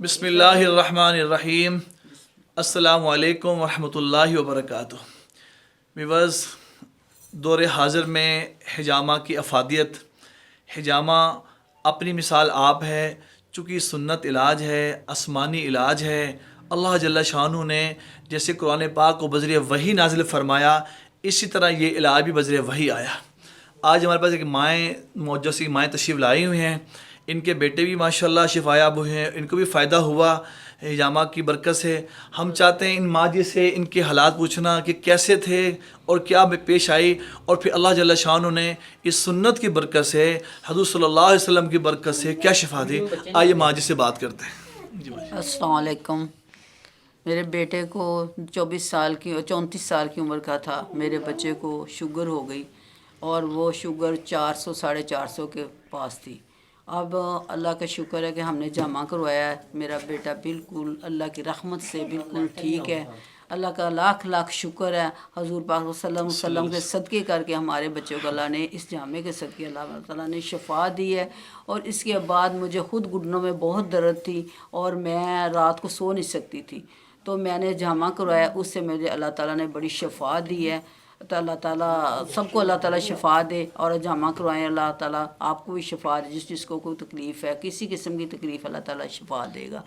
بسم اللہ الرحمن الرحیم. السلام علیکم ورحمۃ اللہ وبرکاتہ. ویورز، دور حاضر میں حجامہ کی افادیت، حجامہ اپنی مثال آپ ہے. چونکہ سنت علاج ہے، آسمانی علاج ہے. اللہ جل شانہ نے جیسے قرآن پاک کو بذریعہ وحی نازل فرمایا، اسی طرح یہ علاج بھی بذریعہ وحی آیا. آج ہمارے پاس ایک مائیں موجود سی مائیں تشریف لائی ہوئی ہیں. ان کے بیٹے بھی ماشاءاللہ شفا یاب ہوئے ہیں، ان کو بھی فائدہ ہوا حجامہ کی برکت سے. ہم چاہتے ہیں ان ماں جی سے ان کے حالات پوچھنا کہ کیسے تھے اور کیا پیش آئی، اور پھر اللہ جل شانہ نے اس سنت کی برکت سے، حضور صلی اللہ علیہ وسلم کی برکت سے کیا شفا دی. آئیے ماں جی سے بات کرتے ہیں. جی السلام علیکم. میرے بیٹے کو 34 سال کی عمر کا تھا. میرے بچے کو شوگر ہو گئی اور وہ شوگر 400 450 کے پاس تھی. اب اللہ کا شکر ہے کہ ہم نے جمع کروایا ہے. میرا بیٹا بالکل اللہ کی رحمت سے بالکل ٹھیک ہے. اللہ کا لاکھ لاکھ شکر ہے. حضور پاک صلی اللہ علیہ وسلم کے صدقے کر کے ہمارے بچوں کو اللہ نے اس جامع کے صدقے اللہ تعالیٰ نے شفا دی ہے. اور اس کے بعد مجھے خود گھٹنوں میں بہت درد تھی اور میں رات کو سو نہیں سکتی تھی. تو میں نے جامع کروایا، اس سے مجھے اللہ تعالیٰ نے بڑی شفا دی ہے. تو اللہ تعالیٰ سب کو اللہ تعالیٰ شفا دے اور جامع کروائیں. اللہ تعالیٰ آپ کو بھی شفا دے. جس کو کوئی تکلیف ہے، کسی قسم کی تکلیف، اللہ تعالیٰ شفا دے گا.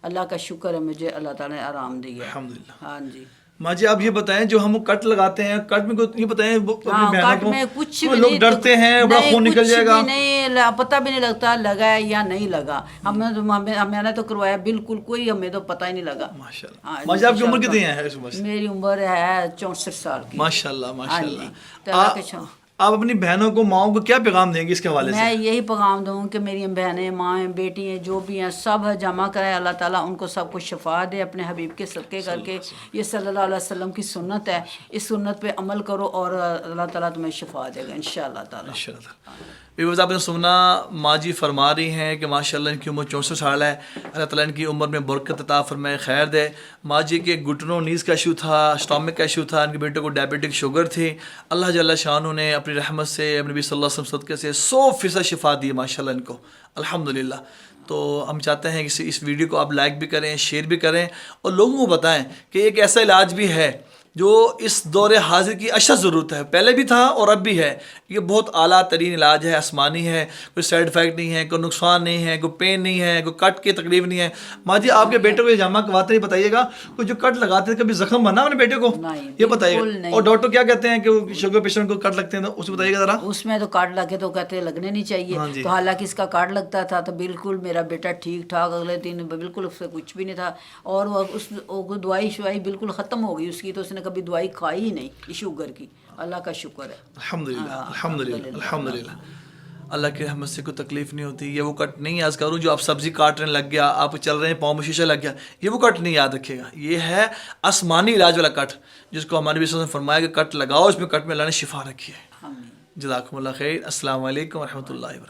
اللہ کا شکر ہے مجھے اللہ تعالیٰ نے آرام دیا. الحمدللہ. ہاں جی ماں جی، آپ یہ بتائیں جو ہم کٹ لگاتے ہیں، کٹ میں یہ بتائیں کٹ میں کچھ بھی لوگ ڈرتے ہیں بڑا خون نکل جائے گا، نہیں پتہ بھی نہیں لگتا لگا ہے یا نہیں لگا. میں نے تو کروایا بالکل کوئی ہمیں تو پتہ ہی نہیں لگا. ماشاءاللہ. ماں جی آپ کی عمر کتنی ہے اس عمر سے؟ میری عمر ہے 64 سال کی. ماشاءاللہ ماشاءاللہ. آپ اپنی بہنوں کو، ماؤں کو کیا پیغام دیں گے اس کے حوالے سے؟ میں یہی پیغام دوں کہ میری بہنیں، مائیں، بیٹیاں جو بھی ہیں سب جمع کریں. اللہ تعالیٰ ان کو سب کو شفا دے اپنے حبیب کے صدقے کر کے. یہ صلی اللہ علیہ وسلم کی سنت ہے، اس سنت پہ عمل کرو اور اللہ تعالیٰ تمہیں شفا دے گا انشاءاللہ تعالیٰ. ویورز، آپ نے سننا ماں جی فرما رہی ہیں کہ ماشاءاللہ ان کی عمر 64 سال ہے. اللہ تعالیٰ ان کی عمر میں برکت عطا فرمائے، خیر دے. ماں جی کے گھٹنوں نیز کا ایشو تھا، اسٹامک کا ایشو تھا، ان کے بیٹے کو ڈائبٹک شوگر تھی. اللہ جل شانہ نے اپنی رحمت سے، اپنے نبی صلی اللہ علیہ وسلم صدقے سے 100% شفا دی ماشاءاللہ ان کو، الحمداللہ. تو ہم چاہتے ہیں کہ اس ویڈیو کو آپ لائک بھی کریں، شیئر بھی کریں اور لوگوں کو بتائیں کہ ایک ایسا علاج بھی ہے جو اس دور حاضر کی اشد ضرورت ہے. پہلے بھی تھا اور اب بھی ہے. یہ بہت اعلیٰ ترین علاج ہے، آسمانی ہے، کوئی سائڈ افیکٹ نہیں ہے، کوئی نقصان نہیں ہے، کوئی پین نہیں ہے، کوئی کٹ کی تکلیف نہیں ہے. ماں جی آپ کے بیٹے کو حجامہ کرواتے ہیں، بتائیے گا کوئی جو کٹ لگاتے ہیں کبھی زخم بنا اپنے بیٹے کو؟ یہ بتائیے گا. اور ڈاکٹر کیا کہتے ہیں کہ شوگر پیشنٹ کو کٹ لگتے ہیں، تو اسے بتائیے گا ذرا. اس میں تو کٹ لگے تو کہتے ہیں لگنے نہیں چاہیے. تو حالانکہ اس کا کٹ لگتا تھا تو بالکل میرا بیٹا ٹھیک ٹھاک، اگلے دن بالکل اس سے کچھ بھی نہیں تھا. اور اس دوائی شوائی بالکل ختم ہو گئی اس کی، تو اس نے کبھی دوائی کھائی ہی نہیں شوگر کی. اللہ کا شکر ہے. الحمدللہ الحمدللہ الحمدللہ. اللہ کی رحمت سے کوئی تکلیف نہیں ہوتی. یہ وہ کٹ نہیں یاد کروں جو آپ سبزی کاٹ رہے لگ گیا، آپ چل رہے ہیں پاؤں میں شیشہ لگ گیا، یہ وہ کٹ نہیں یاد رکھے گا. یہ ہے آسمانی علاج والا کٹ، جس کو ہمارے نبی صلی اللہ علیہ وسلم نے فرمایا کہ کٹ لگاؤ، اس میں کٹ میں اللہ نے شفا رکھی ہے. جزاکم اللہ خیر. السلام علیکم ورحمۃ اللہ وبرکاتہ.